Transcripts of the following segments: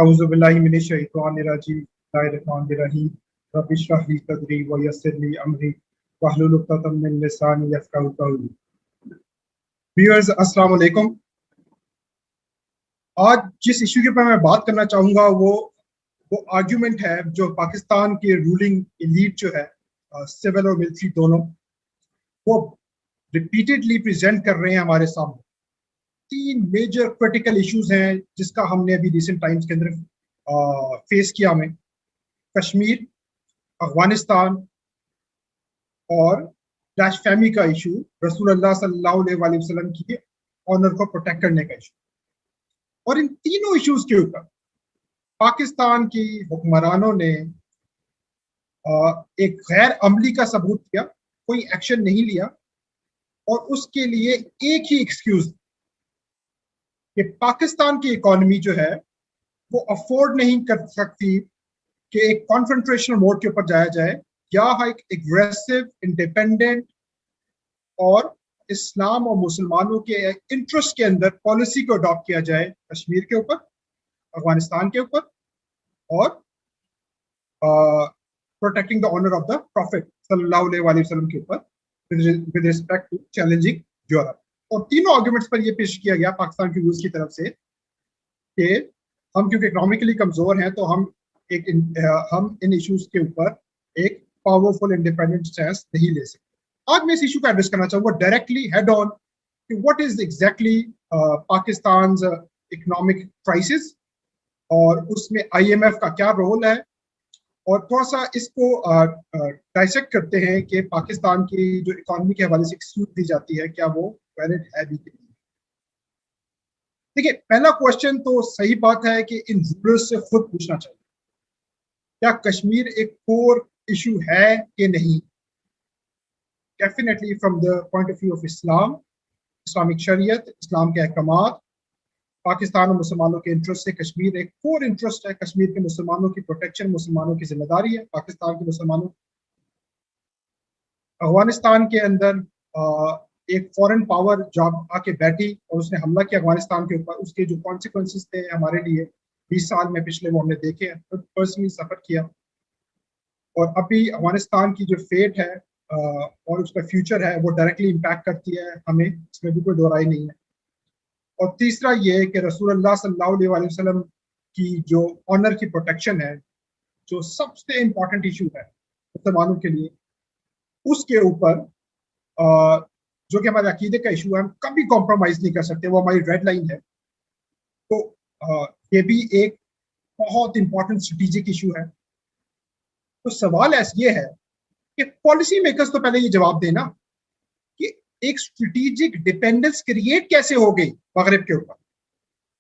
औज़ु बिल्लाहि मिनश शैतानिर रजीम बिस्मिल्लाहिर्रहमानिर्रहीम रब्बि इश्रह ली सदरी व यस्सिर ली अमरी वहलुल उक़दतम मिन लिसानी यफ़क़हू क़ौली। व्यूअर्स अस्सलाम वालेकुम। आज जिस इशू के ऊपर मैं बात करना चाहूँगा वो आर्ग्यूमेंट है जो पाकिस्तान के रूलिंग एलीट जो है सिविल और मिलिट्री दोनों वो रिपीटेडली प्रेजेंट कर रहे हैं हमारे सामने। तीन मेजर क्रिटिकल इश्यूज हैं जिसका हमने अभी रिसेंट टाइम्स के अंदर फेस किया। हमें कश्मीर, अफगानिस्तान और ब्लास्फेमी का इशू, रसूलुल्लाह सल्लल्लाहु अलैहि वसल्लम की ऑनर को प्रोटेक्ट करने का इशू। और इन तीनों इश्यूज के ऊपर पाकिस्तान की हुक्मरानों ने एक गैर अमली का सबूत किया, कोई एक्शन नहीं लिया और उसके लिए एक ही एक्सक्यूज कि पाकिस्तान की इकोनॉमी जो है वो अफोर्ड नहीं कर सकती कि एक कॉन्फ्रंटेशनल मोड के ऊपर जाया जाए या एक एग्रेसिव, इंडिपेंडेंट और इस्लाम और मुसलमानों के इंटरेस्ट के अंदर पॉलिसी को अडॉप्ट किया जाए कश्मीर के ऊपर, अफगानिस्तान के ऊपर और protecting the honour of the prophet सल्लल्लाहु अलैहि वसल्लम के ऊपर with respect to challenging Europe. और तीनों आर्गुमेंट्स पर यह पेश किया गया पाकिस्तान की रूल्स की तरफ से कि हम क्योंकि इकोनॉमिकली कमजोर हैं तो हम इन इश्यूज के ऊपर एक पावरफुल इंडिपेंडेंट स्टैंस नहीं ले सकते। आज मैं इस इशू को एड्रेस करना चाहूंगा डायरेक्टली हेड ऑन कि what is exactly Pakistan economic crisis और उसमें IMF का क्या रोल है और थोड़ा सा इसको डाइसेक्ट करते हैं कि पाकिस्तान की जो इकोनॉमी के हवाले से एक्सक्यूज दी जाती है क्या वो वैलिड है भी कि नहीं। देखिए, पहला क्वेश्चन तो सही बात है कि इन रूलर्स से खुद पूछना चाहिए क्या कश्मीर एक कोर इशू है कि नहीं। Definitely from the point of view of Islam, Islamic शरीयत, इस्लाम के अहकामात, पाकिस्तान और मुसलमानों के इंटरेस्ट से कश्मीर एक कोर इंटरेस्ट है। कश्मीर के मुसलमानों की प्रोटेक्शन मुसलमानों की जिम्मेदारी है। पाकिस्तान के मुसलमानों, अफगानिस्तान के अंदर एक फॉरेन पावर जब आके बैठी और उसने हमला किया अफगानिस्तान के ऊपर, उसके जो कॉन्सिक्वेंसेस थे हमारे लिए 20 साल में पिछले वो हमने देखे हैं, पर्सनली सफर किया। और अभी अफगानिस्तान की जो फेट है और उसका फ्यूचर है वो डायरेक्टली इम्पैक्ट करती है हमें, इसमें भी कोई दो राय नहीं है। और तीसरा ये कि रसूलुल्लाह सल्लल्लाहु अलैहि वसल्लम की जो ऑनर की प्रोटेक्शन है, जो सबसे इम्पोर्टेंट इशू है मुसलमानों के लिए, उसके ऊपर जो कि हमारे अकीदे का इशू है, हम कभी कॉम्प्रोमाइज नहीं कर सकते, वो हमारी रेड लाइन है। तो ये भी एक बहुत इंपॉर्टेंट स्ट्रेटेजिक इशू है। तो सवाल ये है कि पॉलिसी मेकर्स तो पहले ये जवाब देना कि एक स्ट्रेटेजिक डिपेंडेंस क्रिएट कैसे हो गई मगरिब के ऊपर।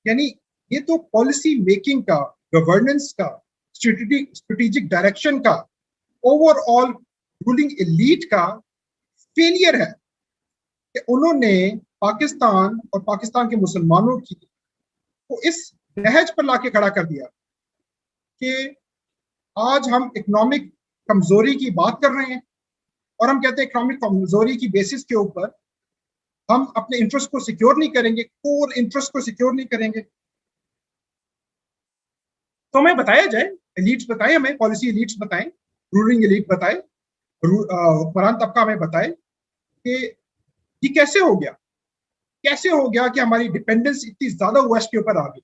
यानी ये तो पॉलिसी मेकिंग का, गवर्नेंस का, स्ट्रेटेजिक डायरेक्शन का, ओवरऑल रूलिंग एलीट का फेलियर है कि उन्होंने पाकिस्तान और पाकिस्तान के मुसलमानों की को इस नहज पर लाके खड़ा कर दिया कि आज हम इकोनॉमिक कमजोरी की बात कर रहे हैं और हम कहते हैं इकोनॉमिक कमजोरी की बेसिस के ऊपर हम अपने इंटरेस्ट को सिक्योर नहीं करेंगे, कोर इंटरेस्ट को सिक्योर नहीं करेंगे। तो हमें बताया जाए, एलीट्स बताएं, हमें पॉलिसी एलीट्स बताएं, रूलिंग एलीट बताए, हुक्मरान तबका हमें बताए कि ये कैसे हो गया कि हमारी डिपेंडेंस इतनी ज्यादा वेस्ट के ऊपर आ गई।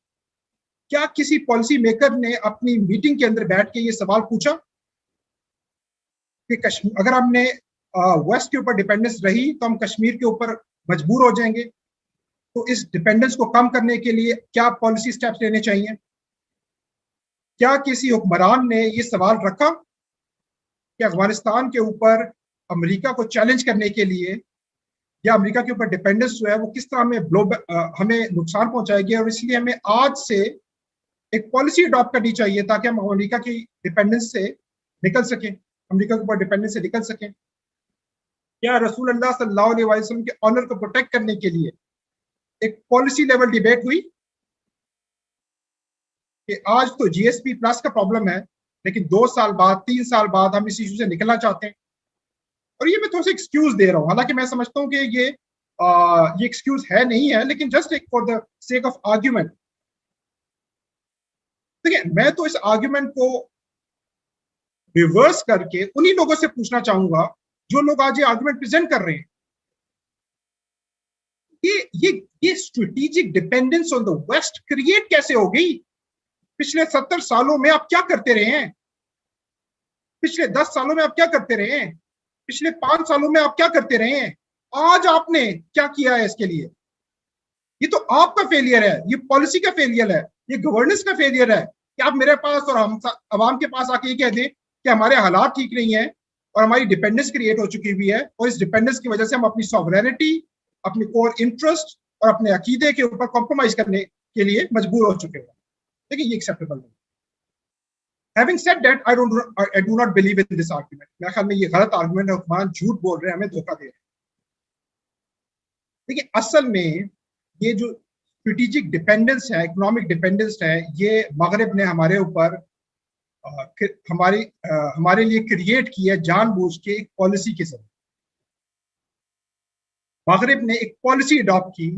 क्या किसी पॉलिसी मेकर ने अपनी मीटिंग के अंदर बैठ के ये सवाल पूछा कि अगर हमने वेस्ट के ऊपर डिपेंडेंस रही तो हम कश्मीर के ऊपर मजबूर हो जाएंगे, तो इस डिपेंडेंस को कम करने के लिए क्या पॉलिसी स्टेप्स लेने चाहिए। क्या किसी हुक्मरान ने ये सवाल रखा कि अफगानिस्तान के ऊपर अमेरिका को चैलेंज करने के लिए या अमेरिका के ऊपर डिपेंडेंस जो है वो किस तरह हमें नुकसान पहुंचाएगी और इसलिए हमें आज से एक पॉलिसी अडॉप्ट करनी चाहिए ताकि हम अमेरिका की डिपेंडेंस से निकल सकें, अमेरिका के ऊपर डिपेंडेंस से निकल सकें। क्या रसूलुल्लाह सल्लल्लाहु अलैहि वसल्लम के ऑनर को प्रोटेक्ट करने के लिए एक पॉलिसी लेवल डिबेट हुई कि आज तो GSP प्लस का प्रॉब्लम है लेकिन 2 साल बाद, 3 साल बाद हम इस इशू से निकलना चाहते हैं। और ये मैं थोड़ा सा एक्सक्यूज दे रहा हूँ, हालांकि मैं समझता हूँ कि ये एक्सक्यूज है नहीं है, लेकिन जस्ट एक for the sake of argument. देखिए, मैं तो इस आर्ग्यूमेंट को रिवर्स करके उन्हीं लोगों से पूछना चाहूंगा जो लोग आज ये आर्ग्यूमेंट प्रेजेंट कर रहे हैं। ये strategic dependence on the west create कैसे हो गई? पिछले 70 सालों में आप क्या करते रहे हैं? पिछले 10 सालों में आप क्या करते रहे हैं? पिछले 5 सालों में आप क्या करते रहे हैं? आज आपने क्या किया है इसके लिए? ये तो आपका फेलियर है, ये पॉलिसी का फेलियर है, ये गवर्नेंस का फेलियर है कि आप मेरे पास और हम अवाम के पास आके ये कह दें कि हमारे हालात ठीक नहीं है और हमारी डिपेंडेंस क्रिएट हो चुकी हुई है और इस डिपेंडेंस की वजह से हम अपनी सॉवरेनिटी, अपनी कोर इंटरेस्ट और अपने अकीदे के ऊपर कॉम्प्रोमाइज करने के लिए मजबूर हो चुके हैं। देखिए, ये एक्सेप्टेबल नहीं। Having said that, I do not believe in this argument. मेरे ख्याल में ये गलत आर्गुमेंट है, हुक्मरान झूठ बोल रहे हैं, हमें धोखा दे रहे हैं। देखिए, असल में ये जो स्ट्रेटेजिक डिपेंडेंस है, इकोनॉमिक डिपेंडेंस है, ये मगरिब ने हमारे ऊपर हमारे लिए क्रिएट की है जानबूझ के एक पॉलिसी के जरिए। मगरिब ने एक पॉलिसी अडॉप्ट की,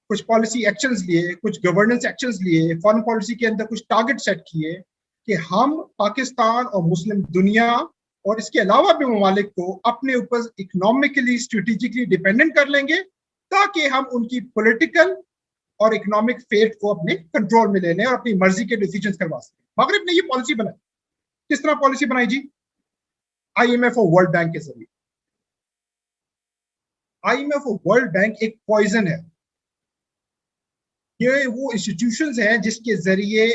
कुछ पॉलिसी एक्शंस लिए, कुछ गवर्नेंस एक्शंस लिए, फॉरेन पॉलिसी के अंदर कुछ टारगेट सेट किए कि हम पाकिस्तान और मुस्लिम दुनिया और इसके अलावा भी ममालिक को अपने ऊपर इकोनॉमिकली स्ट्रेटेजिकली डिपेंडेंट कर लेंगे ताकि हम उनकी पॉलिटिकल और इकोनॉमिक फेट को अपने कंट्रोल में ले लें और अपनी मर्जी के डिसीजंस करवा सकें। मगरिब ने ये पॉलिसी बनाई। किस तरह पॉलिसी बनाई जी? IMF और वर्ल्ड बैंक के जरिए। IMF और वर्ल्ड बैंक एक पॉइजन है। ये वो इंस्टीट्यूशंस हैं जिसके जरिए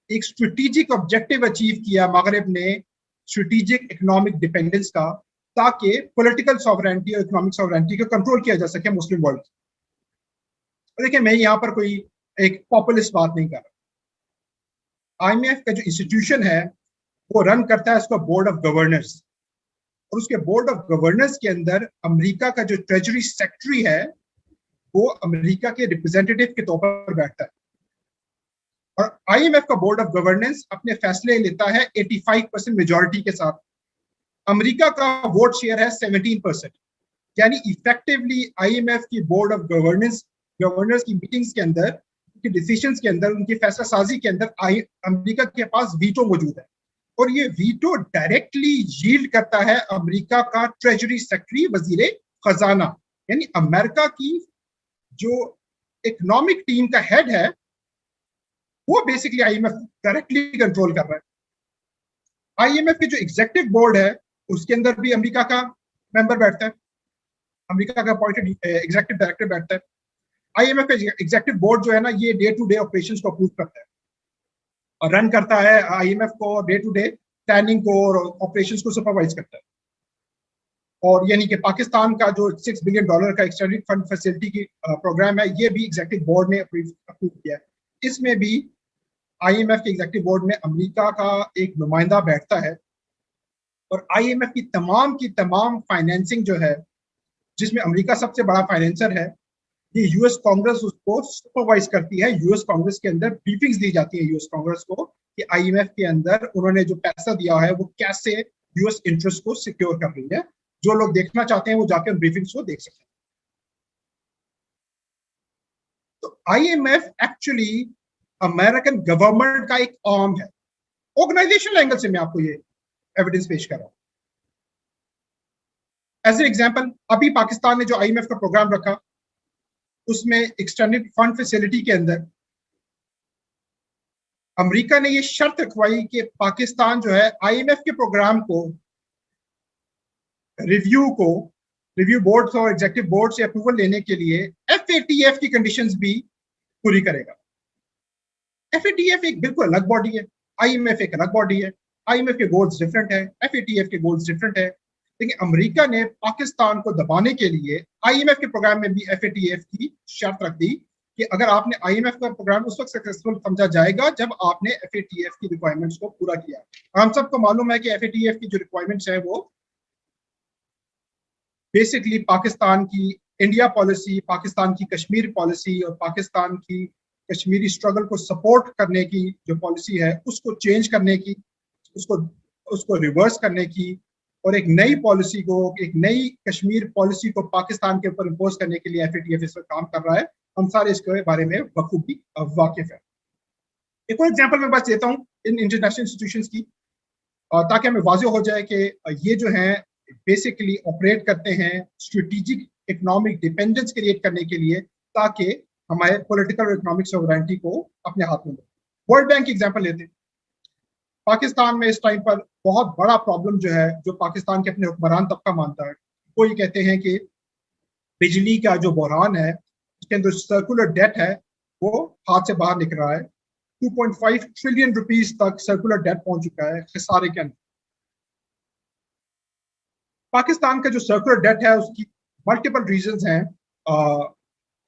एक स्ट्रेटेजिक ऑब्जेक्टिव अचीव किया मगरिब ने, स्ट्रेटेजिक इकोनॉमिक डिपेंडेंस का, ताकि पॉलिटिकल सॉवरेनिटी और इकोनॉमिक सॉवरेनिटी को कंट्रोल किया जा सके मुस्लिम वर्ल्ड। देखिए, मैं यहाँ पर कोई एक पॉपुलिस्ट बात नहीं कर रहा। IMF का जो इंस्टीट्यूशन है वो रन करता है उसका बोर्ड ऑफ गवर्नर्स, और उसके बोर्ड ऑफ गवर्नर्स के अंदर अमेरिका का जो ट्रेजरी सेक्रेटरी है वो अमेरिका के रिप्रेजेंटेटिव के तौर पर बैठता है। और IMF का बोर्ड ऑफ गवर्नेंस अपने फैसले लेता है 85% मेजॉरिटी के साथ। अमेरिका का वोट शेयर है 17%। यानी इफेक्टिवली IMF की बोर्ड ऑफ गवर्नर्स की मीटिंग्स के अंदर, उनके डिसीजंस के अंदर, उनकी फैसला साजी के अंदर अमेरिका के पास वीटो मौजूद है, और ये वीटो डायरेक्टली यील्ड करता है अमेरिका का ट्रेजरी सेक्रेटरी, वजीर खजाना। यानी अमेरिका की जो इकोनॉमिक टीम का हेड है वो बेसिकली IMF डायरेक्टली कंट्रोल कर रहा है। IMF के जो एग्जीक्यूटिव बोर्ड है उसके अंदर भी अमेरिका का मेंबर बैठता है, अमेरिका का अपॉइंटेड एग्जीक्यूटिव डायरेक्टर बैठता है। IMF का एग्जीक्यूटिव बोर्ड जो है ना, ये डे टू डे ऑपरेशंस को अप्रूव करता है और रन करता है IMF को, डे टू डे प्लानिंग को और ऑपरेशंस को सुपरवाइज करता है। और यानी कि पाकिस्तान का जो $6 बिलियन का एक्सटेंडेड फंड फैसिलिटी की प्रोग्राम है, ये भी एग्जीक्यूटिव बोर्ड ने अप्रूव किया है। इसमें भी IMF के एग्जीक्यूटिव बोर्ड में अमेरिका का एक नुमाइंदा बैठता है, और IMF की तमाम फाइनेंसिंग जो है, जिसमें अमेरिका सबसे बड़ा फाइनेंसर है, ये US कांग्रेस उसको सुपरवाइज करती है। US कांग्रेस के अंदर ब्रीफिंग्स दी जाती है US कांग्रेस को कि IMF के अंदर उन्होंने जो पैसा दिया है वो कैसे US इंटरेस्ट को सिक्योर कर रही है। जो लोग देखना चाहते हैं वो जाकर ब्रीफिंग्स को देख सकते हैं। तो IMF एक्चुअली अमेरिकन गवर्नमेंट का एक आर्म है। ऑर्गेनाइजेशनल एंगल से मैं आपको ये एविडेंस पेश कर रहा हूं। एज ए एग्जांपल, अभी पाकिस्तान ने जो IMF का प्रोग्राम रखा उसमें एक्सटेंडेड फंड फैसिलिटी के अंदर अमेरिका ने ये शर्त रखवाई कि पाकिस्तान जो है IMF के प्रोग्राम को रिव्यू बोर्ड और एग्जीक्यूटिव बोर्ड से अप्रूवल लेने के लिए FATF की कंडीशंस भी पूरी करेगा। FATF एक बिल्कुल अलग बॉडी है, IMF एक अलग बॉडी है। IMF के गोल्स डिफरेंट है, FATF के गोल्स डिफरेंट है। लेकिन अमेरिका ने पाकिस्तान को दबाने के लिए IMF के प्रोग्राम में भी FATF की शर्त रख दी कि अगर आपने IMF का प्रोग्राम उस वक्त सक्सेसफुल समझा जाएगा जब आपने FATF की रिक्वायरमेंट्स को पूरा किया। हम सबको मालूम है कि FATF की जो रिक्वायरमेंट्स है वो बेसिकली पाकिस्तान की इंडिया पॉलिसी, पाकिस्तान की कश्मीर पॉलिसी और पाकिस्तान की कश्मीरी स्ट्रगल को सपोर्ट करने की जो पॉलिसी है उसको चेंज करने की, उसको रिवर्स करने की, और एक नई पॉलिसी को, एक नई कश्मीर पॉलिसी को पाकिस्तान के ऊपर इम्पोज करने के लिए FATF इस पर काम कर रहा है। हम सारे इसके बारे में बखूबी वाकिफ है। एक और एग्जांपल मैं बस देता हूँ इन इंटरनेशनल इंस्टीट्यूशंस की, ताकि हमें वाज़ेह हो जाए कि ये जो है बेसिकली ऑपरेट करते हैं स्ट्रेटेजिक इकोनॉमिक डिपेंडेंस क्रिएट करने के लिए, ताकि हमारे पॉलिटिकल और इकोनॉमिक सोवरेनिटी को अपने हाथ में ले। वर्ल्ड बैंक की एग्जांपल लेते हैं। पाकिस्तान में इस टाइम पर बहुत बड़ा प्रॉब्लम जो है, जो पाकिस्तान के अपने हुक्मरान तबका मानता है, वो ये कहते हैं कि बिजली का जो बहरान है, उसके अंदर सर्कुलर डेट है, वो हाथ से बाहर निकल रहा है। 2.5 ट्रिलियन रुपीस तक सर्कुलर डेट पहुंच चुका है खसारे के अंदर। पाकिस्तान का जो सर्कुलर डेट है उसकी मल्टीपल रीजंस हैं।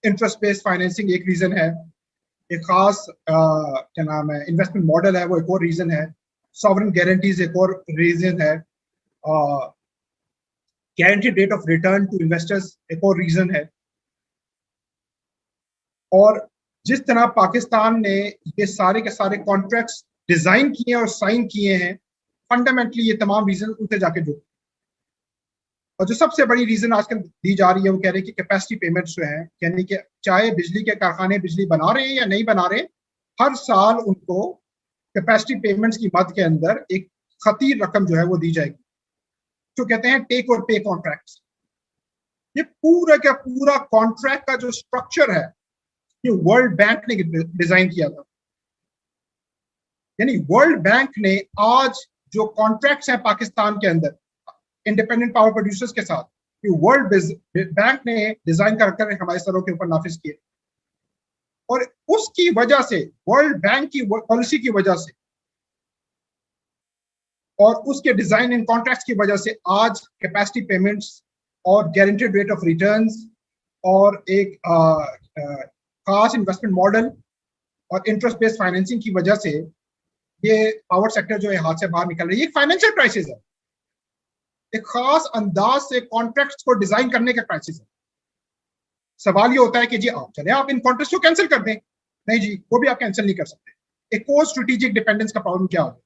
इंटरेस्ट बेस्ड फाइनेंसिंग एक रीजन है, एक खास क्या नाम है इन्वेस्टमेंट मॉडल है वो एक और रीजन है, सॉवरेन गारंटीज एक और रीजन है, guaranteed rate of return to investors एक और रीजन है। और जिस तरह पाकिस्तान ने ये सारे के सारे कॉन्ट्रैक्ट्स डिजाइन किए और साइन किए हैं, फंडामेंटली ये तमाम रीजन उनसे जाके जुड़े। और जो सबसे बड़ी रीजन आजकल दी जा रही है वो कह रहे हैं कि कैपेसिटी पेमेंट्स जो है, यानी कि चाहे बिजली के कारखाने बिजली बना रहे हैं या नहीं बना रहे, हर साल उनको कैपेसिटी पेमेंट्स की मद के अंदर एक खतीर रकम जो है वो दी जाएगी, जो कहते हैं टेक और पे कॉन्ट्रैक्ट्स। ये पूरा का पूरा कॉन्ट्रैक्ट का जो स्ट्रक्चर है ये वर्ल्ड बैंक ने डिजाइन किया था। यानी वर्ल्ड बैंक ने आज जो कॉन्ट्रैक्ट्स हैं पाकिस्तान के अंदर इंडिपेंडेंट पावर प्रोड्यूसर्स के साथ, वर्ल्ड बैंक ने डिजाइन कर हमारे सरों के ऊपर नाफिज किए। और उसकी वजह से, वर्ल्ड बैंक की पॉलिसी की वजह से और उसके डिजाइन इन कॉन्ट्रैक्ट्स की वजह से आज कैपेसिटी पेमेंट्स और गारंटीड रेट ऑफ रिटर्न्स और एक खास इन्वेस्टमेंट मॉडल और इंटरेस्ट बेस्ड फाइनेंसिंग की वजह से ये पावर सेक्टर जो है हाथ से बाहर निकल रही है। एक फाइनेंशियल क्राइसिस है, एक खास अंदाज से कॉन्ट्रैक्ट्स को डिजाइन करने का क्राइसिस है। सवाल ये होता है कि जी आप चले आप इन कॉन्ट्रैक्ट्स को कैंसिल कर दें, नहीं जी वो भी आप कैंसिल नहीं कर सकते। एक और स्ट्रेटेजिक डिपेंडेंस का प्रॉब्लम क्या होगा,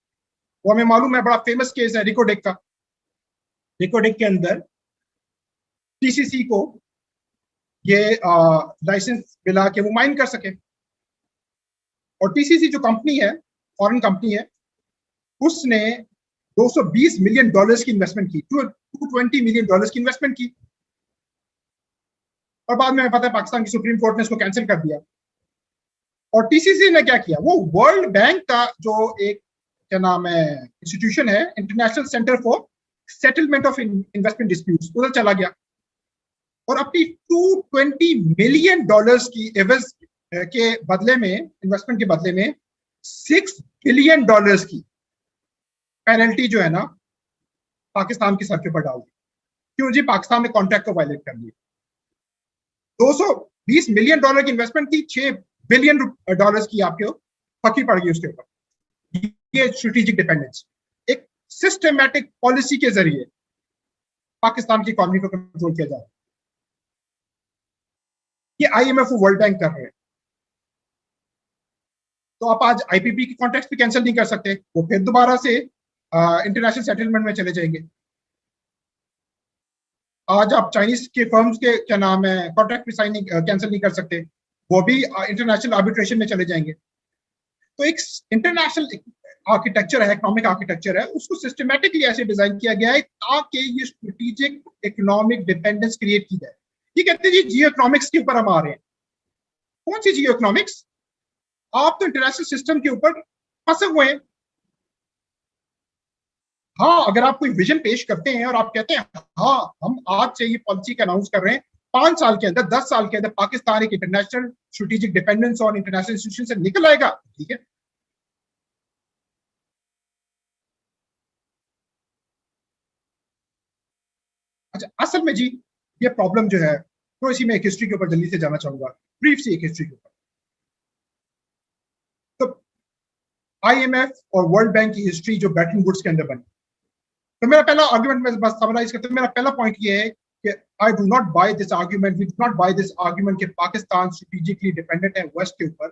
वो हमें मालूम है, बड़ा फेमस केस है रिकोडेक का। रिकोडेक के अंदर टीसीसी को ये लाइसेंस मिला के वो माइन कर सके, और टीसीसी जो कंपनी है, फॉरेन कंपनी है, उसने $220 मिलियन की इन्वेस्टमेंट की, $220 मिलियन की इन्वेस्टमेंट की, और बाद में पता है पाकिस्तान की सुप्रीम कोर्ट ने इसको कैंसिल कर दिया। और टीसीसी ने क्या किया, वो वर्ल्ड बैंक का जो एक क्या नाम है इंस्टीट्यूशन है, international centre for settlement of investment disputes, उधर चला गया और अपनी $220 मिलियन की एवज के बदले में, इन्वेस्टमेंट के बदले में $6 बिलियन की पेनल्टी जो है ना पाकिस्तान के सर के ऊपर डाल दी। क्यों जी, पाकिस्तान ने कॉन्ट्रैक्ट को वायलेट कर दिया। $220 मिलियन की इन्वेस्टमेंट थी, $6 बिलियन की आपके फकी पड़ गई उसके ऊपर। ये स्ट्रेटेजिक डिपेंडेंस एक सिस्टमैटिक पॉलिसी के जरिए पाकिस्तान की इकोनॉमी को कंट्रोल किया जा रहा है। ये आईएमएफ वर्ल्ड बैंक कर रहे हैं। तो आप आज आईपीपी के कॉन्ट्रैक्ट भी कैंसिल नहीं कर सकते, वो फिर दोबारा से इंटरनेशनल सेटलमेंट में चले जाएंगे। आज आप चाइनीज के फर्म्स के क्या नाम है कॉन्ट्रैक्ट भी साइन कैंसिल नहीं कर सकते, वो भी इंटरनेशनल आर्बिट्रेशन में चले जाएंगे। तो एक इंटरनेशनल आर्किटेक्चर है, इकोनॉमिक आर्किटेक्चर है, उसको सिस्टमेटिकली ऐसे डिजाइन किया गया है ताकि ये स्ट्रेटेजिक इकोनॉमिक डिपेंडेंस क्रिएट की जाए। ये कहते हैं जी जियो इकोनॉमिक्स के ऊपर हम आ रहे हैं। कौन सी जियो इकोनॉमिक्स? आप तो इंटरनेशनल सिस्टम के ऊपर फंसे हुए हैं। हाँ, अगर आप कोई विजन पेश करते हैं और आप कहते हैं हाँ हम आज से ये पॉलिसी का अनाउंस कर रहे हैं, 5 साल के अंदर, 10 साल के अंदर पाकिस्तान एक इंटरनेशनल स्ट्रेटेजिक डिपेंडेंस और इंटरनेशनल इंस्टीट्यूशन से निकल आएगा, ठीक है। अच्छा, असल में जी ये प्रॉब्लम जो है, तो इसी में एक हिस्ट्री के ऊपर जल्दी से जाना चाहूंगा, ब्रीफ सी एक हिस्ट्री के ऊपर। तो आईएमएफ और वर्ल्ड बैंक की हिस्ट्री जो ब्रेटन वुड्स के अंदर बनी, तो मेरा पहला आर्गुमेंट में बस समराइज करते हैं। मेरा पहला पॉइंट ये है कि I do not buy this argument, we do not buy this argument कि पाकिस्तान स्ट्रेटेजिकली डिपेंडेंट है वेस्ट के ऊपर।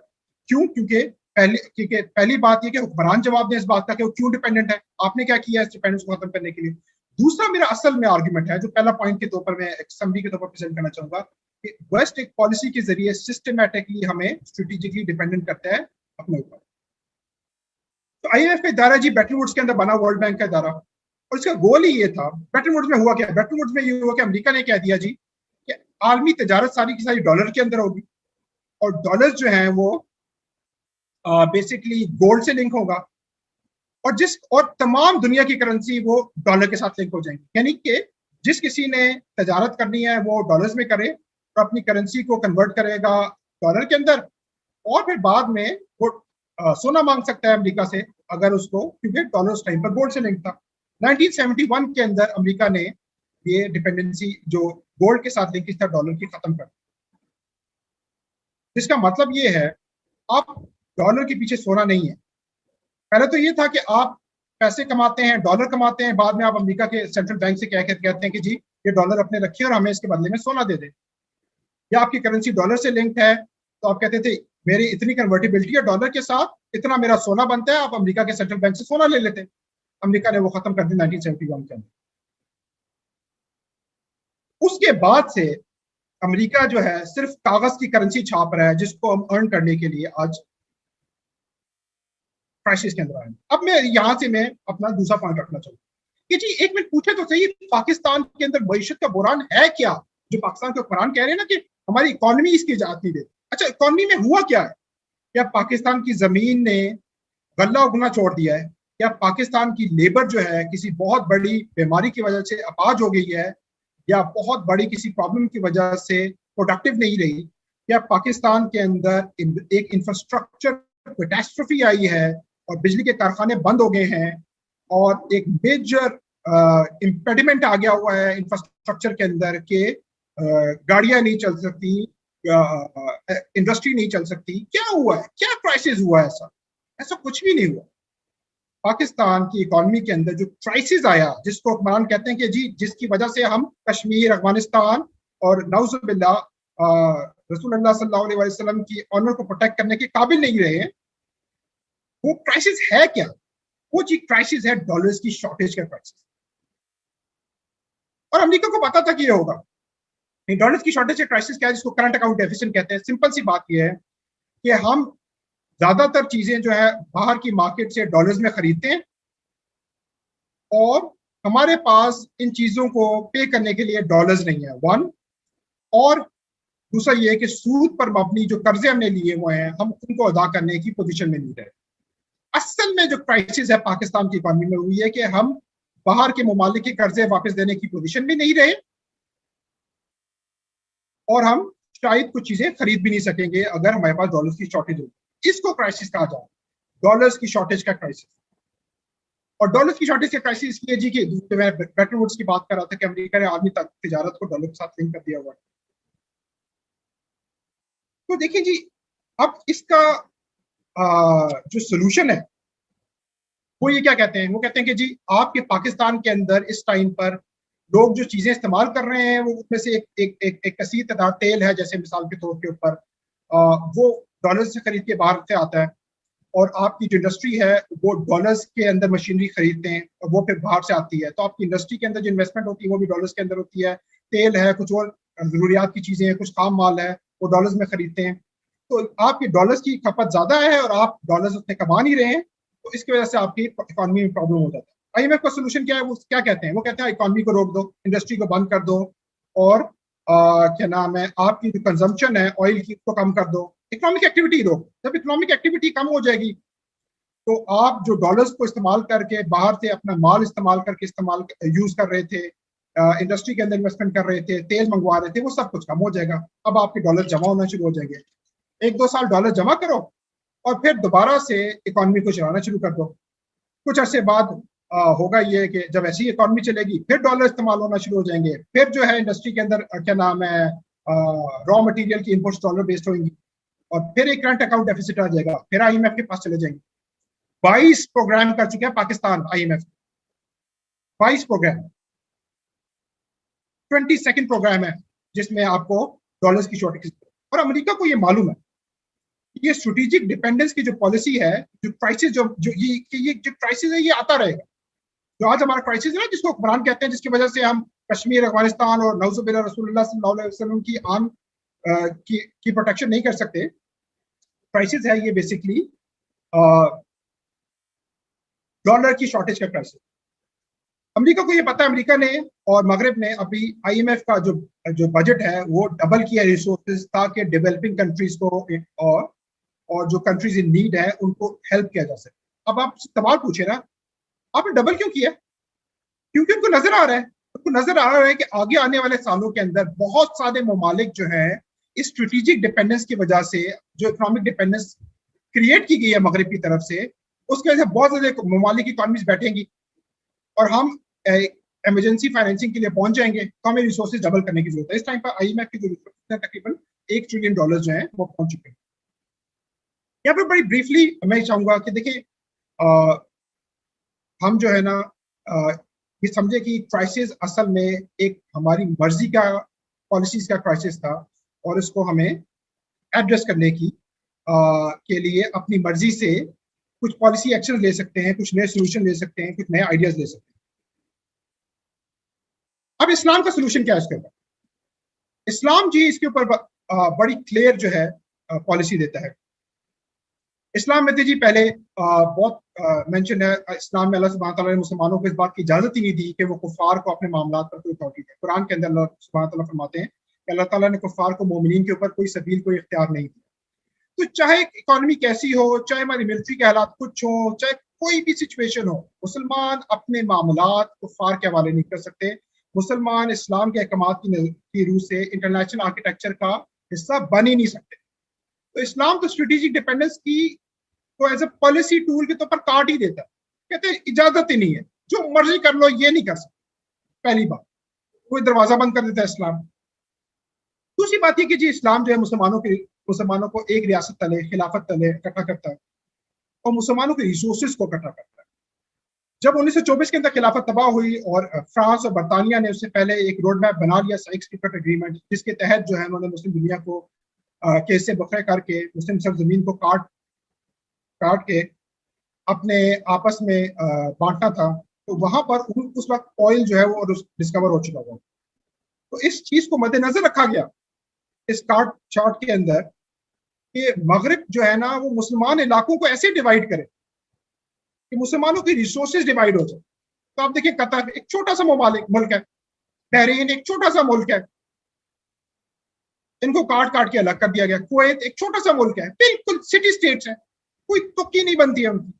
क्यों? क्योंकि पहली बात ये कि हुक्मरान जवाब दें इस बात का कि वो क्यों डिपेंडेंट है, आपने क्या किया इस डिपेंडेंस को खत्म करने के लिए। दूसरा मेरा असल में आर्गुमेंट है, जो पहला पॉइंट के तौर पर मैं एक समरी के तौर पर प्रेजेंट करना चाहूंगा, कि वेस्ट एक पॉलिसी के जरिए सिस्टमैटिकली हमें स्ट्रेटेजिकली डिपेंडेंट करता है अपने ऊपर। तो IMF का इदारा जी बैटन वुड्स के अंदर बना, वर्ल्ड बैंक का इदारा, और इसका गोल ही ये था। बैटन वुड्स में हुआ क्या, बैटन वुड्स में ये हुआ कि अमेरिका ने कह दिया जी कि आलमी तजारत सारी की सारी डॉलर के अंदर होगी, और डॉलर जो है वो बेसिकली गोल्ड से लिंक होगा, और तमाम दुनिया की करेंसी वो डॉलर के साथ लिंक हो जाएंगी। यानी कि जिस किसी ने तजारत करनी है वो डॉलर्स में करे और अपनी करेंसी को कन्वर्ट करेगा डॉलर के अंदर, और फिर बाद में वो सोना मांग सकता है अमेरिका से अगर उसको, क्योंकि डॉलर उस टाइम पर गोल्ड से लिंक था। 1971 के अंदर अमेरिका ने ये डिपेंडेंसी जो गोल्ड के साथ लिंक था डॉलर की खत्म कर दी। इसका मतलब ये है आप डॉलर के पीछे सोना नहीं है। पहले तो ये था कि आप पैसे कमाते हैं, डॉलर कमाते हैं, बाद में आप अमेरिका के सेंट्रल बैंक से कहते हैं कि जी ये डॉलर अपने रखिए और हमें इसके बदले में सोना दे दे, या आपकी करेंसी डॉलर से लिंक्ड है तो आप कहते थे मेरी इतनी कन्वर्टिबिलिटी है डॉलर के साथ, इतना मेरा सोना बनता है, आप अमेरिका के सेंट्रल बैंक से सोना ले लेते। अमेरिका ने वो खत्म कर दी 1971 के अंदर। उसके बाद से अमेरिका जो है सिर्फ कागज की करेंसी छाप रहा है जिसको हम अर्न करने के लिए आज क्राइसिस के अंदर आए। अब मैं अपना दूसरा पॉइंट रखना चाहूंगा कि जी एक मिनट पूछे तो सही, पाकिस्तान के अंदर मईशत का बुरान है क्या? जो पाकिस्तान के हुक्मरान कह रहे हैं ना कि हमारी इकोनॉमी इसकी इजाजत नहीं देती। अच्छा, इकोनॉमी में हुआ क्या है? क्या पाकिस्तान की जमीन ने गला उगना छोड़ दिया है? क्या पाकिस्तान की लेबर जो है किसी बहुत बड़ी बीमारी की वजह से अपाज हो गई है, या बहुत बड़ी किसी प्रॉब्लम की वजह से प्रोडक्टिव नहीं रही? क्या पाकिस्तान के अंदर एक इंफ्रास्ट्रक्चर कैटास्ट्रोफी आई है और बिजली के कारखाने बंद हो गए हैं, और एक मेजर इम्पेडिमेंट आ गया हुआ है इंफ्रास्ट्रक्चर के अंदर के गाड़ियां नहीं चल सकती, इंडस्ट्री नहीं चल सकती? क्या हुआ है? क्या क्राइसिस हुआ है? ऐसा ऐसा कुछ भी नहीं हुआ। पाकिस्तान की इकोनॉमी के अंदर जो क्राइसिस आया, जिसको हुक्मरान कहते हैं कि जी जिसकी वजह से हम कश्मीर, अफगानिस्तान और नौजुबिल्ला रसूलुल्लाह सल्लल्लाहु अलैहि वसल्लम की ऑनर को प्रोटेक्ट करने के काबिल नहीं रहे, वो क्राइसिस है क्या? वो जी क्राइसिस है डॉलर्स की शॉर्टेज का क्राइसिस। और अमेरिका को पता था कि ये होगा। डॉलर्स की शॉर्टेज का क्राइसिस क्या है, जिसको करंट अकाउंट डेफिसिट कहते हैं। सिंपल सी बात यह है कि हम ज्यादातर चीजें जो है बाहर की मार्केट से डॉलर्स में खरीदते हैं, और हमारे पास इन चीजों को पे करने के लिए डॉलर्स नहीं है, वन। और दूसरा ये है कि सूद पर मबनी जो कर्जे हमने लिए हुए हैं हम उनको अदा करने की पोजीशन में नहीं रहे। असल में जो क्राइसिस है पाकिस्तान की इकोनॉमी में हुई है कि हम बाहर के ममालिक के कर्जे वापस देने की पोजीशन में नहीं रहे, और हम शायद कुछ चीजें खरीद भी नहीं सकेंगे अगर हमारे पास डॉलर्स की शॉर्टेज होगी। इसको क्राइसिस कहा जाए, डॉलर्स की शॉर्टेज का क्राइसिस। और डॉलर्स की शॉर्टेज का क्राइसिस इसलिए जी कि मैं बैटन वुड्स की बात कर रहा था कि अमेरिका ने आलमी तिजारत को डॉलर के साथ लिंक कर दिया हुआ है। तो देखिए जी, अब इसका जो सोल्यूशन है वो ये क्या कहते हैं, वो कहते हैं कि जी आपके पाकिस्तान के अंदर इस टाइम पर लोग जो चीजें इस्तेमाल कर रहे हैं वो उसमें से एक कसीर तादाद तेल है, जैसे मिसाल के तौर के ऊपर वो डॉलर से खरीद के बाहर से आता है, और आपकी जो इंडस्ट्री है वो डॉलर्स के अंदर मशीनरी खरीदते हैं और वो फिर बाहर से आती है। तो आपकी इंडस्ट्री के अंदर जो इन्वेस्टमेंट होती है वो भी डॉलर्स के अंदर होती है। तेल है, कुछ और जरूरियात की चीजें हैं, कुछ काम माल है, वो डॉलर्स में खरीदते हैं। तो आपकी डॉलर्स की खपत ज्यादा है और आप डॉलर्स उतने कमा नहीं रहे हैं, तो इसकी वजह से आपकी इकोनॉमी में प्रॉब्लम हो जाता है। IMF का सोल्यूशन क्या है? वो क्या कहते हैं? वो कहते हैं इकोनॉमी को रोक दो, इंडस्ट्री को बंद कर दो, और क्या नाम है, आपकी जो कंजम्पशन है ऑयल की उसको कम कर दो, इकोनॉमिक एक्टिविटी रोक। जब इकोनॉमिक एक्टिविटी कम हो जाएगी तो आप जो डॉलर्स को इस्तेमाल करके बाहर से अपना माल इस्तेमाल करके इस्तेमाल यूज कर रहे थे, इंडस्ट्री के अंदर इन्वेस्टमेंट कर रहे थे, तेल मंगवा रहे थे, वो सब कुछ कम हो जाएगा। अब आपके डॉलर जमा होना शुरू हो जाएंगे। 1-2 साल डॉलर जमा करो और फिर दोबारा से इकोनॉमी को चलाना शुरू कर दो। कुछ अरसे बाद होगा ये कि जब ऐसी इकोनॉमी चलेगी फिर डॉलर इस्तेमाल होना शुरू हो जाएंगे, फिर जो है इंडस्ट्री के अंदर क्या नाम है रॉ मटेरियल की इनपुट्स डॉलर बेस्ड होंगी, और फिर एक करंट अकाउंट डेफिसिट आ जाएगा, फिर IMF के पास चले जाएंगे। 22 प्रोग्राम कर चुके हैं Pakistan IMF, 22 programme. 22nd programme है जिसमें आपको डॉलर्स की शॉर्टेज। और अमेरिका को ये मालूम है ये स्ट्रेटेजिक डिपेंडेंस की जो पॉलिसी है, जो क्राइसिस ये जो क्राइसिस है ये आता रहेगा। जो आज हमारा क्राइसिस है ना, जिसको हुक्मरान कहते हैं, जिसकी वजह से हम कश्मीर, अफगानिस्तान और नौजुबिल्ला रसूलुल्लाह सल्लल्लाहु अलैहि वसल्लम की आन की प्रोटेक्शन नहीं कर सकते। क्राइसिस है ये बेसिकली डॉलर की शॉर्टेज का क्राइसिस। अमेरिका को ये पता है, अमेरिका ने और मगरब ने अभी आईएमएफ का जो जो बजट है वो डबल किया रिसोर्सेज, ताकि डेवलपिंग कंट्रीज को और जो कंट्रीज इन नीड है उनको हेल्प किया जा सके। अब आप सवाल पूछे ना, आपने डबल क्यों किया? क्योंकि उनको नजर आ रहा है, उनको नजर आ रहा है कि आगे आने वाले सालों के अंदर बहुत सारे ममालिक जो है इस स्ट्रेटेजिक डिपेंडेंस की वजह से, जो इकोनॉमिक डिपेंडेंस क्रिएट की गई है मगरब की तरफ से, उसकी वजह से बहुत ज्यादा ममालिक इकॉनमीज बैठेंगी और हम इमरजेंसी फाइनेंसिंग के लिए पहुंच जाएंगे, तो हमें रिसोर्सेज डबल करने की जरूरत है। इस टाइम पर आईएमएफ की जो रिसोर्सेज है तकरीबन $1 ट्रिलियन जो है वो पहुंच चुके हैं। यहाँ पर बड़ी ब्रीफली मैं चाहूंगा कि देखिए, हम जो है ना ये समझे कि क्राइसिस असल में एक हमारी मर्जी का पॉलिसीज का क्राइसिस था, और इसको हमें एड्रेस करने की के लिए अपनी मर्जी से कुछ पॉलिसी एक्शन ले सकते हैं, कुछ नए सोल्यूशन ले सकते हैं, कुछ नए आइडियाज ले सकते हैं। अब इस्लाम का सोल्यूशन क्या है इसके ऊपर? इस्लाम जी इसके ऊपर बड़ी क्लियर जो है पॉलिसी देता है। इस्लाम में जी पहले बहुत मेंशन है, इस्लाम में अल्लाह सुब्हानहू तआला ने मुसलमानों को इस बात की इजाजत ही नहीं दी कि वो कुफार को अपने मामलात पर कोई अथॉरिटी दे। कुरान के अंदर अल्लाह सुब्हानहू तआला फरमाते हैं कि अल्लाह ताला ने कुफार को मोमिनीन के ऊपर कोई सबील, कोई इख्तियार नहीं दिया। तो चाहे इकोनॉमी कैसी हो, चाहे हमारी मिलिट्री के हालात कुछ हो, चाहे कोई भी सिचुएशन हो, मुसलमान अपने मामलात कुफार के हवाले नहीं कर सकते। मुसलमान इस्लाम के अहकामात की रूह से इंटरनेशनल आर्किटेक्चर का हिस्सा बन ही नहीं सकते। तो इस्लाम तो स्ट्रेटेजिक डिपेंडेंस की तो एज ए पॉलिसी टूल के तौर पर काट ही देता है, कहते हैं इजाजत ही नहीं है, जो मर्जी कर लो, ये नहीं कर सकते। पहली बात, कोई दरवाजा बंद कर देता है इस्लाम। दूसरी बात यह कि जी इस्लाम जो है मुसलमानों को एक रियासत तले, खिलाफत तले इकट्ठा करता है और मुसलमानों के रिसोर्सेज को इकट्ठा करता है। जब 1924 के अंदर खिलाफत तबाह हुई और फ्रांस और बरतानिया ने उससे पहले एक रोड मैप बना लिया, साइक्स-पिकट एग्रीमेंट, जिसके तहत जो है उन्होंने मुस्लिम दुनिया को केस से बखरे करके मुस्लिम सरजमीन को काट के अपने आपस में बांटना था। तो वहां पर उस वक्त ऑयल जो है वो डिस्कवर हो चुका था। तो इस चीज को मद्देनजर रखा गया इस कार्ड चार्ट के अंदर कि मगरिब जो है ना वो मुसलमान इलाकों को ऐसे डिवाइड करे कि मुसलमानों की रिसोर्सेज डिवाइड हो जाए। तो आप देखिए, कतर एक छोटा सा मुल्क है, बहरीन एक छोटा सा मुल्क है, इनको काट काट के अलग कर दिया गया। कुवैत एक छोटा सा मुल्क है, बिल्कुल सिटी स्टेट्स है, कोई तुक्की नहीं बनती है उनकी,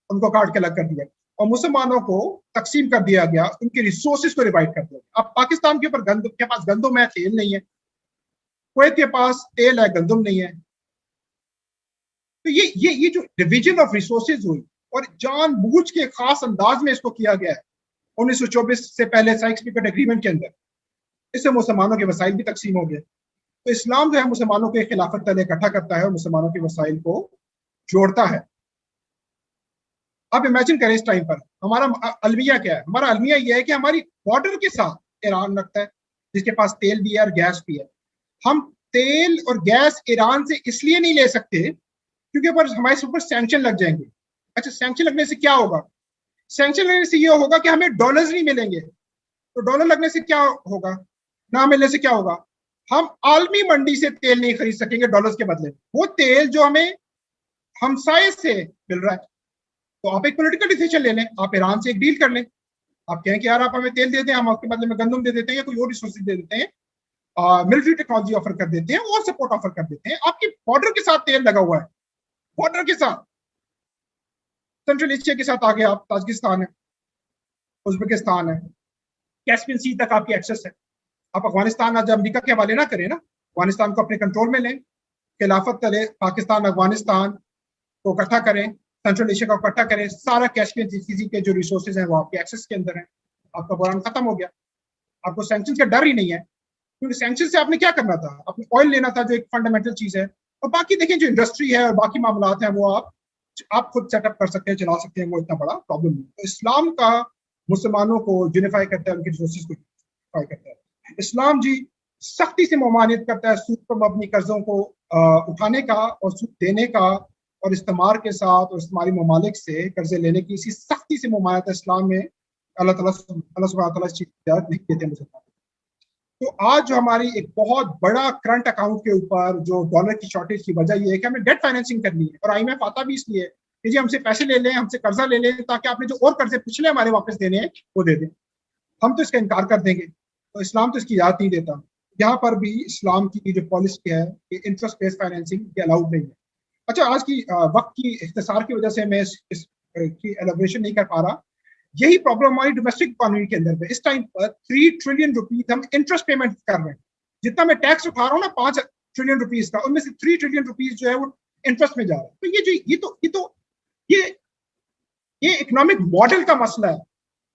उनको काट के अलग कर दिया और मुसलमानों को तकसीम कर दिया गया, उनके रिसोर्सेज को डिवाइड कर दिया गया। अब पाकिस्तान के ऊपर के पास गंदम है, तेल नहीं है, कुवैत के पास तेल है, गंदम नहीं है। तो ये जो डिवीजन ऑफ रिसोर्सेज हुई और जानबूझ के खास अंदाज में इसको किया गया है 1924 से पहले साइक्स-पिकट एग्रीमेंट के अंदर, इससे मुसलमानों के वसाइल भी तकसीम हो गए। तो इस्लाम जो है मुसलमानों के खिलाफत तले इकट्ठा करता है और मुसलमानों के वसाइल को जोड़ता है। अब इमेजिन करें इस टाइम पर हमारा अलमिया क्या है। हमारा अलमिया यह है कि हमारी बॉर्डर के साथ ईरान लगता है, जिसके पास तेल भी है और गैस भी है। हम तेल और गैस ईरान से इसलिए नहीं ले सकते क्योंकि पर हमारे ऊपर सैंक्शन लग जाएंगे। अच्छा, सैंक्शन लगने से क्या होगा? सैंक्शन लगने से ये होगा कि हमें डॉलर्स नहीं मिलेंगे। तो डॉलर लगने से क्या होगा? ना मिलने से क्या होगा? हम आलमी मंडी से तेल नहीं खरीद सकेंगे डॉलर्स के बदले। वो तेल जो हमें हमसाये से मिल रहा है। तो आप एक पॉलिटिकल डिसीजन ले लें, आप ईरान से एक डील कर लें। आप कहें कि यार आप हमें तेल दे दें, हम आपके बदले में गंदम दे देते हैं या कोई और रिसोर्सेज दे देते हैं, मिलिट्री टेक्नोलॉजी ऑफर कर देते हैं और सपोर्ट ऑफर कर देते हैं। आपकी बॉर्डर के साथ तेल लगा हुआ है, बॉर्डर के साथ। सेंट्रल एशिया के साथ आगे आप ताजिकिस्तान है, उज्बेकिस्तान है, कैस्पियन सी तक आपकी एक्सेस है। आप अफगानिस्तान आज अमेरिका के हवाले ना करें ना, अफगानिस्तान को अपने कंट्रोल में लें, खिलाफत तले पाकिस्तान अफगानिस्तान को इकट्ठा करें, सेंट्रल एशिया को इकट्ठा करें, सारा कैस्पियन सी के जो रिसोर्सेज हैं वो आपके एक्सेस के अंदर है। आपका बुरान खत्म हो गया, आपको सैंक्शन का डर ही नहीं है, क्योंकि सैंक्शन से आपने क्या करना था? आपने ऑयल लेना था जो एक फंडामेंटल चीज है, और बाकी देखें जो इंडस्ट्री है और बाकी मामलात हैं वो आप खुद सेटअप कर सकते हैं, चला सकते हैं, वो इतना बड़ा प्रॉब्लम नहीं। तो इस्लाम का मुसलमानों को यूनिफाई करता है, उनके रिसोर्सेज को यूनिफाई करता है। इस्लाम जी सख्ती से ममानियत करता है सूद पर मबनी कर्जों को उठाने का और सूद देने का, और इस्तेमार के साथ और इस्तेमारी ममालिक से कर्जे लेने की इसी सख्ती से ममानियत इस्लाम में अल्लाह सुब्हानहू तआला इस चीज़ की इजाज़त नहीं देते मुसलमान। तो आज जो हमारी एक बहुत बड़ा करंट अकाउंट के ऊपर जो डॉलर की शॉर्टेज की वजह ये है कि हमें डेट फाइनेंसिंग करनी है, और आईएमएफ आता भी इसलिए कि जी हमसे पैसे ले लें, हमसे कर्जा ले लें, ताकि आपने जो और कर्जे पिछले हमारे वापस देने हैं वो दे दें। हम तो इसका इनकार कर देंगे। तो इस्लाम तो इसकी इजाजत नहीं देता। यहाँ पर भी इस्लाम की जो पॉलिसी है कि इंटरेस्ट बेस्ड फाइनेंसिंग ये अलाउड नहीं है। अच्छा, आज की वक्त की इख्तिसार की वजह से मैं इस की एलोब्रेशन नहीं कर पा रहा। यही प्रॉब्लम हमारी डोमेस्टिक इकोनॉमी के अंदर है। इस टाइम पर 3 ट्रिलियन रुपीज हम इंटरेस्ट पेमेंट कर रहे हैं। जितना मैं टैक्स उठा रहा हूँ ना 5 ट्रिलियन रुपीज का, उनमें से 3 ट्रिलियन रुपीज जो है वो इंटरेस्ट में जा रहा है। तो ये ये इकोनॉमिक मॉडल का मसला है।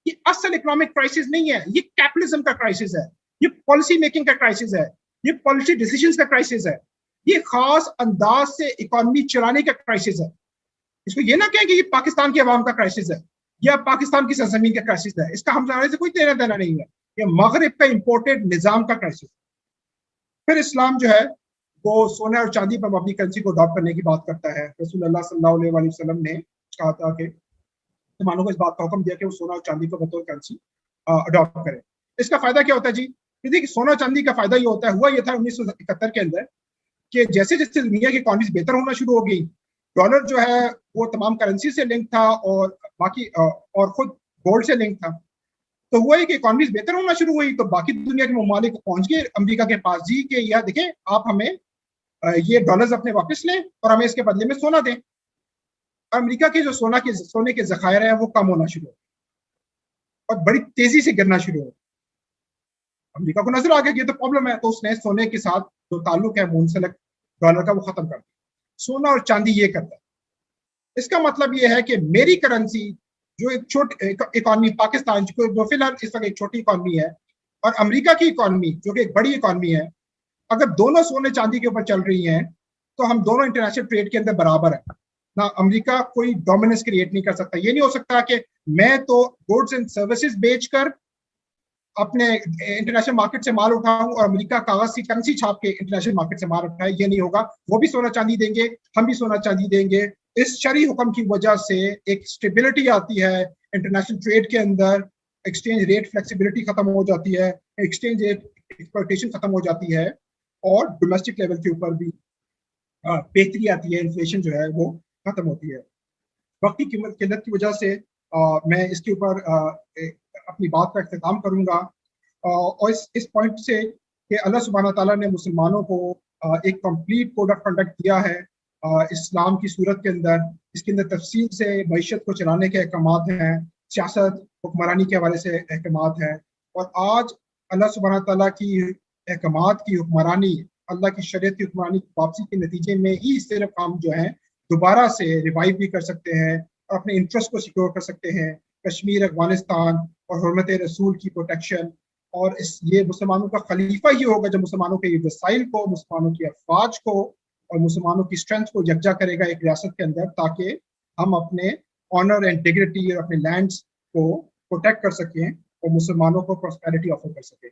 ये असल इकोनॉमिक क्राइसिस नहीं है, ये कैपिटलिज्म का क्राइसिस है, ये पॉलिसी मेकिंग का क्राइसिस है, ये पॉलिसी डिसीजंस का क्राइसिस है, ये खास अंदाज से इकोनॉमी चलाने का क्राइसिस है। इसको ये ना कहें कि ये पाकिस्तान की आवाम का क्राइसिस है या पाकिस्तान की सरजमीन का क्राइसिस है। इसका हम से कोई देना देना नहीं है। ये मगरिब का इंपोर्टेड निजाम का क्राइसिस। फिर इस्लाम जो है वो सोने और चांदी पर अपनी करेंसी को अडॉप्ट करने की बात करता है। रसूलुल्लाह सल्लल्लाहु अलैहि वसल्लम ने कहा था कि मुसलमानों को इस बात का हुक्म दिया कि वो सोना और चांदी को बतौर करेंसी अडॉप्ट करें। इसका फायदा क्या होता है जी? देखिए, सोना चांदी का फायदा ये होता है, हुआ ये था 1971 के अंदर कि जैसे जैसे दुनिया की इकोनॉमी बेहतर होना शुरू हो गई, डॉलर जो है वो तमाम करेंसी से लिंक था और बाकी और खुद गोल्ड से लिंक था। तो हुआ है कि इकोनॉमी बेहतर होना शुरू हुई, तो बाकी दुनिया के ममालिक पहुंच गए अमेरिका के पास जी के यह देखें आप हमें ये डॉलर्स अपने वापस लें और हमें इसके बदले में सोना दें। अमेरिका के जो सोने के जखायर है वो कम होना शुरू हो और बड़ी तेजी से गिरना शुरू हो। अमेरिका को नजर आ गया कि ये तो प्रॉब्लम है, तो उसने सोने के साथ जो ताल्लुक है मुंसलिक डॉलर का वो खत्म कर दिया। सोना और चांदी ये करता है। इसका मतलब ये है कि मेरी करेंसी जो एक छोटी इकोनॉमी पाकिस्तान जो फिलहाल इस वक्त एक छोटी इकोनॉमी है, और अमेरिका की इकोनॉमी जो कि एक बड़ी इकोनॉमी है, अगर दोनों सोने चांदी के ऊपर चल रही हैं तो हम दोनों इंटरनेशनल ट्रेड के अंदर बराबर है ना। अमेरिका कोई डोमिनेंस क्रिएट नहीं कर सकता। ये नहीं हो सकता कि मैं तो गुड्स एंड सर्विसेज बेचकर अपने इंटरनेशनल मार्केट से माल उठाऊं और अमेरिका कागज की करेंसी छाप के इंटरनेशनल मार्केट से माल उठाए। ये नहीं होगा। वो भी सोना चांदी देंगे, हम भी सोना चांदी देंगे। इस शरई हुक्म की वजह से एक स्टेबिलिटी आती है इंटरनेशनल ट्रेड के अंदर। एक्सचेंज रेट फ्लेक्सिबिलिटी खत्म हो जाती है, एक्सचेंज रेट एक्सप्लॉयटेशन खत्म हो जाती है, और डोमेस्टिक लेवल के ऊपर भी बेहतरी आती है। इन्फ्लेशन जो है वो खत्म होती है। वक्त की किल्लत की वजह से मैं इसके ऊपर अपनी बात का इख्तिताम करूंगा। और इस पॉइंट से कि अल्लाह सुब्हाना ताला ने मुसलमानों को एक कंप्लीट कोड ऑफ कंडक्ट दिया है इस्लाम की सूरत के अंदर। इसके अंदर तफसील से मईशत को चलाने के अहकामात हैं, सियासत हुक्मरानी के हवाले से अहकामात हैं। और आज अल्लाह सुब्हाना ताला की अहकामात की हुक्मरानी, अल्लाह की शरीयत की हुक्मरानी की वापसी के नतीजे में ही सिर्फ हम जो है दोबारा से रिवाइव भी कर सकते हैं और अपने इंटरेस्ट को सिक्योर कर सकते हैं। कश्मीर, अफगानिस्तान और हुर्मत रसूल की प्रोटेक्शन, और ये मुसलमानों का खलीफा ही होगा जो मुसलमानों के वसाइल को, मुसलमानों की अफवाज को और मुसलमानों की स्ट्रेंथ को यकजा करेगा एक रियासत के अंदर, ताकि हम अपने ऑनर एंड डिग्निटी और अपने लैंड्स को प्रोटेक्ट कर सकें और मुसलमानों को प्रॉस्पेरिटी ऑफर कर सकें।